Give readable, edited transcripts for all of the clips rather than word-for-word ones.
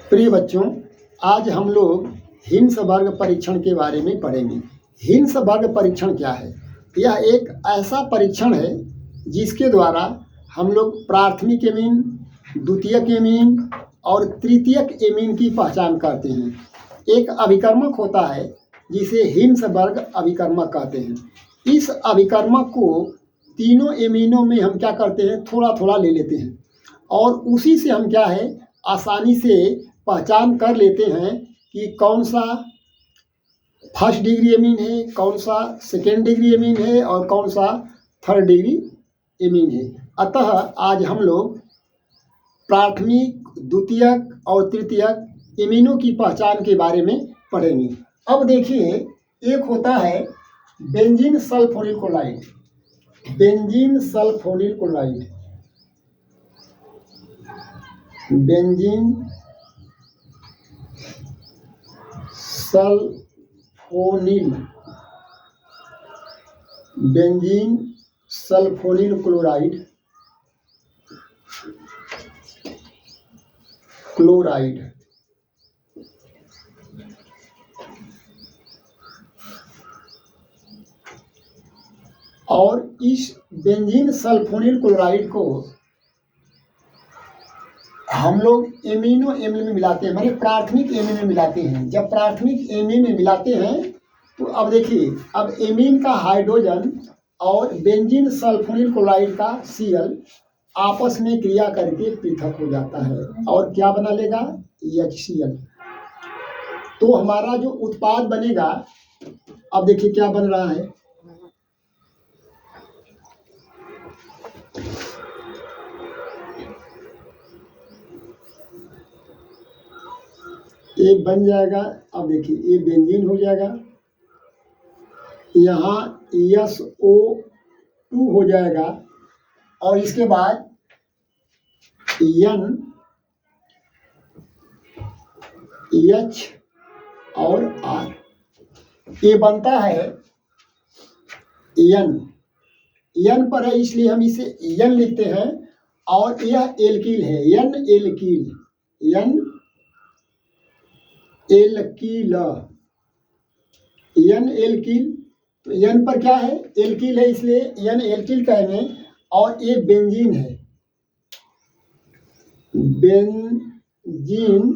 प्रिय बच्चों, आज हम लोग हिंस वर्ग परीक्षण के बारे में पढ़ेंगे। हिंस वर्ग परीक्षण क्या है? यह एक ऐसा परीक्षण है जिसके द्वारा हम लोग प्राथमिक एमीन, द्वितीयक एमीन और तृतीयक एमीन की पहचान करते हैं। एक अभिकर्मक होता है जिसे हिंस वर्ग अभिकर्मक कहते हैं। इस अभिकर्मक को तीनों एमीनों में हम क्या करते हैं, थोड़ा थोड़ा ले लेते हैं और उसी से हम क्या है, आसानी से पहचान कर लेते हैं कि कौन सा फर्स्ट डिग्री एमीन है, कौन सा सेकेंड डिग्री एमीन है और कौन सा थर्ड डिग्री एमीन है। अतः आज हम लोग प्राथमिक, द्वितीयक और तृतीयक एमीनों की पहचान के बारे में पढ़ेंगे। अब देखिए, एक होता है benzene sulphonyl chloride. Benzene sulphonyl chloride, benzene sulphonyl, benzene sulphonyl chloride, और इस बेंजीन सल्फोनिल क्लोराइड को हम लोग एमीनो एमीन में मिलाते हैं, माने प्राथमिक एमीन में मिलाते हैं। जब प्राथमिक एमीन में मिलाते हैं तो अब देखिए, अब एमीन का हाइड्रोजन और बेंजीन सल्फोनिल क्लोराइड का Cl आपस में क्रिया करके पृथक हो जाता है और क्या बना लेगा, HCl। तो हमारा जो उत्पाद बनेगा, अब देखिए क्या बन रहा है, ये बन जाएगा। अब देखिए, ये बेंजीन हो जाएगा, यहाँ SO2 हो जाएगा और इसके बाद NH और R, ये बनता है N पर है इसलिए हम इसे N लिखते हैं और यह एल्कील है, N एल्कील, तो N पर क्या है, एल्कील है इसलिए N एल्कील कहेंगे। और ये बेंजीन है, बेंजीन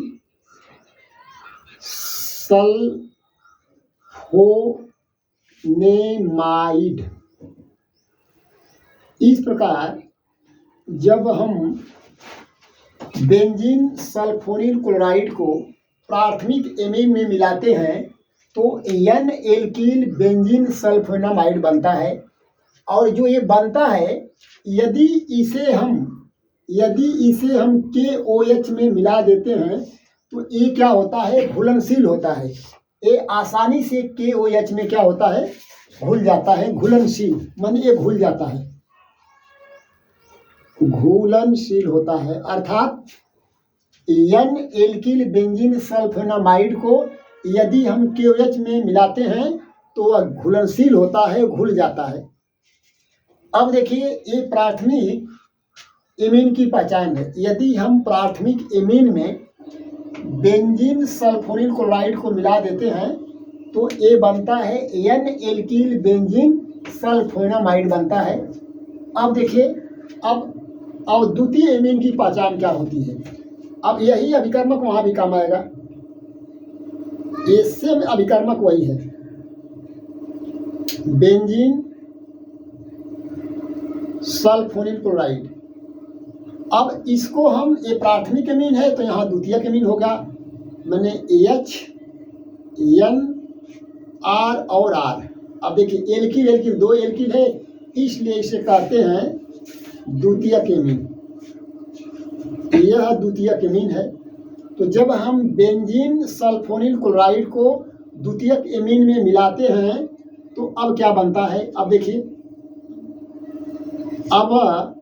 सल्फोनेमाइड। इस प्रकार जब हम बेंजीन सल्फोनिल क्लोराइड को प्राथमिक एमीन में मिलाते हैं तो N एल्कील बेंजीन सल्फोनेमाइड बनता है। और जो ये बनता है, यदि इसे हम KOH में मिला देते हैं तो ये क्या होता है, घुलनशील होता है। ये आसानी से KOH में क्या होता है, घुल जाता है। घुलनशील माने ये घुल जाता है, घुलनशील होता है। अर्थात N एल्कील बेंजीन सल्फोनेमाइड को यदि हम KOH में मिलाते हैं तो वह घुलनशील होता है, घुल जाता है। अब देखिए, ये प्राथमिक एमीन की पहचान है। यदि हम प्राथमिक एमीन में बेंजीन सल्फोनिल क्लोराइड को मिला देते हैं तो ये बनता है N एल्कील बेंजीन सल्फोनेमाइड बनता है। अब देखिए, अब द्वितीय एमीन की पहचान क्या होती है। अब यही अभिकर्मक वहां भी काम आएगा, ये सेम अभिकर्मक वही है, बेंजीन सल्फोनिल क्लोराइड। अब इसको हम, ये प्राथमिक एमीन है तो यहाँ द्वितीयक एमीन होगा, मैंने H, N, R और R। अब देखिए, एल्कील दो एल्कील है इसलिए इसे कहते हैं द्वितीयक एमीन, यह द्वितीयक एमीन है। तो जब हम बेंजीन सल्फोनिल क्लोराइड को द्वितीयक एमीन में मिलाते हैं तो अब क्या बनता है, अब देखिए, अब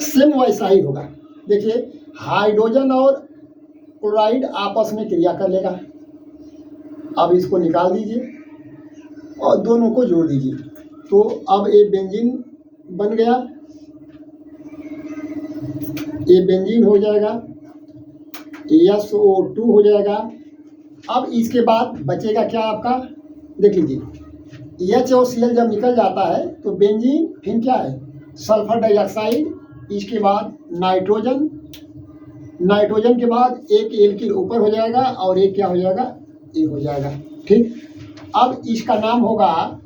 सेम वैसा ही होगा। देखिए, हाइड्रोजन और क्लोराइड आपस में क्रिया कर लेगा। अब इसको निकाल दीजिए और दोनों को जोड़ दीजिए तो अब ये बेंजीन बन गया ये बेंजीन हो जाएगा, SO2 हो जाएगा। अब इसके बाद बचेगा क्या आपका, देख लीजिए H और Cl जब निकल जाता है तो बेंजीन फिर क्या है, सल्फर डाइऑक्साइड, इसके बाद नाइट्रोजन, नाइट्रोजन के बाद एक एल्किल ऊपर हो जाएगा और एक क्या हो जाएगा, ए हो जाएगा। ठीक, अब इसका नाम होगा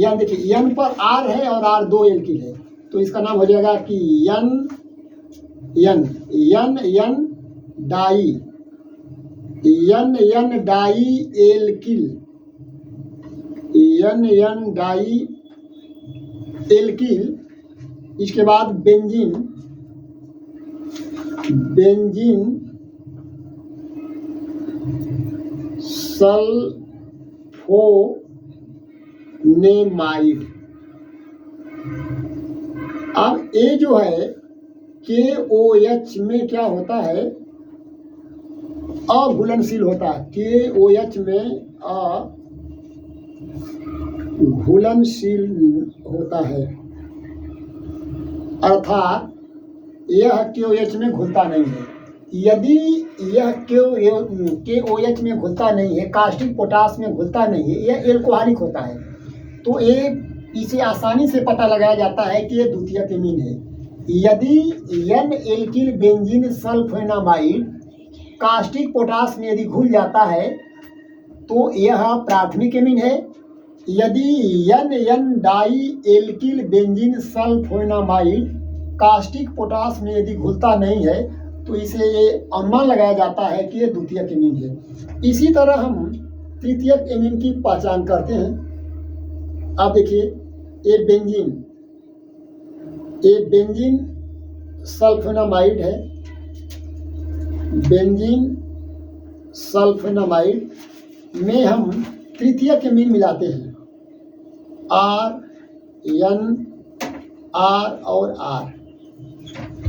N। देखिए N पर R है और R 2 एल्किल है, तो इसका नाम हो जाएगा कि N di, N di alkyl, N di alkyl. इसके बाद बेंजीन सल्फोनेमाइड। अब ये जो है KOH में क्या होता है, अघुलनशील होता है। KOH में अघुलनशील होता है, अर्थात यह KOH में घुलता नहीं है। यदि यह KOH में घुलता नहीं है, कास्टिक पोटास में घुलता नहीं है, यह एल्कोहलिक होता है, तो इसे आसानी से पता लगाया जाता है कि यह द्वितीयक एमीन है। यदि N alkyl benzene sulphonamide caustic potash में यदि घुल जाता है तो यह प्राथमिक एमीन है। यदि N di alkyl benzene sulphonamide caustic potash में यदि घुलता नहीं है तो इसे ये अनुमान लगाया जाता है कि ये द्वितीयक एमीन है। इसी तरह हम तृतीयक एमीन की पहचान करते हैं। अब देखिए ये बेंजीन सल्फोनामाइड है, बेंजीन सल्फोनामाइड में हम तृतीयक एमीन मिलाते हैं, R, N, R और R।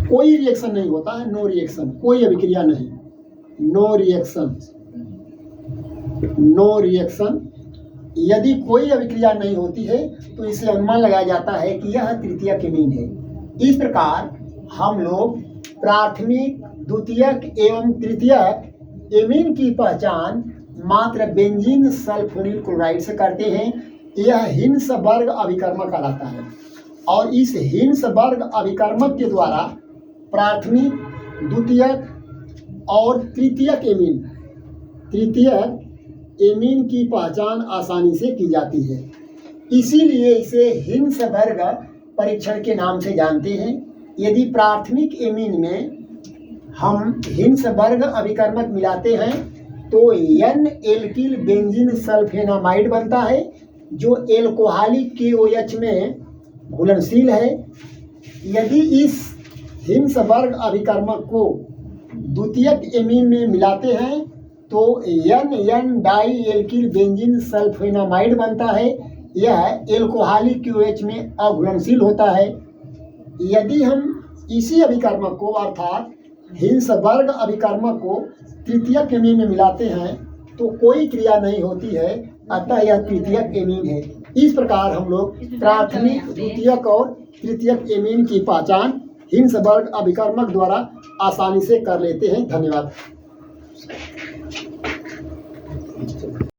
कोई रिएक्शन नहीं होता है, नो रिएक्शन, कोई अभिक्रिया नहीं, नो रिएक्शन। यदि कोई अभिक्रिया नहीं होती है तो इसे अनुमान लगाया जाता है कि यह तृतीयक एमीन है। इस प्रकार हम लोग प्राथमिक, द्वितीयक एवं तृतीयक एमीन की पहचान मात्र बेंजीन सल्फोनिल क्लोराइड से करते हैं। यह हिन्सबर्ग अभिकर्मक कहलाता है और इस हिन्सबर्ग अभिकर्मक के द्वारा प्राथमिक, द्वितीयक और तृतीयक एमीन की पहचान आसानी से की जाती है। इसीलिए इसे हिन्सबर्ग परीक्षण के नाम से जानते हैं। यदि प्राथमिक एमीन में हम हिन्सबर्ग अभिकर्मक मिलाते हैं तो N एल्किल बेंजीन सल्फोनामाइड बनता है जो एल्कोहलिक KOH में घुलनशील है। यदि इस हिन्सबर्ग अभिकर्मक को द्वितीयक एमीन में मिलाते हैं तो N di alkyl benzene sulphonamide बनता है, यह एल्कोहलिक KOH में अघुलनशील होता है। यदि हम इसी अभिकर्मक को अर्थात हिन्सबर्ग अभिकर्मक को तृतीयक एमीन में मिलाते हैं तो कोई क्रिया नहीं होती है, अतः यह तृतीयक एमीन है। इस प्रकार हम लोग प्राथमिक, द्वितीयक और तृतीयक एमीन की पहचान हिन्सबर्ग अभिकर्मक द्वारा आसानी से कर लेते हैं। धन्यवाद।